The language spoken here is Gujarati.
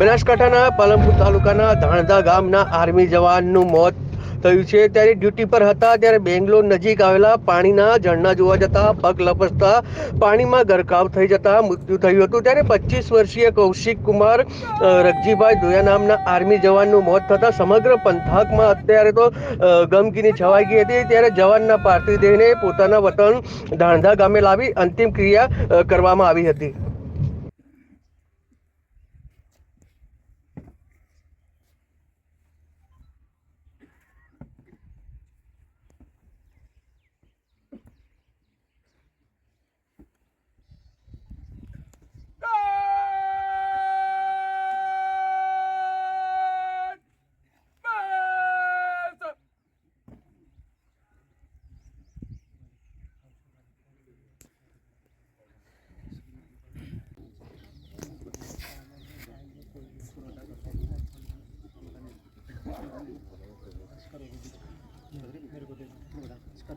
બનાસકાંઠાના પાલનપુર તાલુકાના ધાણધા ગામના આર્મી જવાનનું મોત થયું છે। ત્યારે ડ્યુટી પર હતા ત્યારે બેંગ્લોર નજીક આવેલા પાણીના ઝરણા જોવા જતા પગ લપસતા પાણીમાં ગરકાવ થઈ જતા મૃત્યુ થયું હતું। ત્યારે 25 વર્ષીય કૌશિક કુમાર રગજીભાઈ દોયા નામના આર્મી જવાનનું મોત થતા સમગ્ર પંથકમાં અત્યારે તો ગમગીની છવાઈ ગઈ હતી। ત્યારે જવાનના પાર્થિવ દેહને પોતાના વતન ધાણધા ગામે લાવી અંતિમ ક્રિયા કરવામાં આવી હતી। मेरे को दे, इसका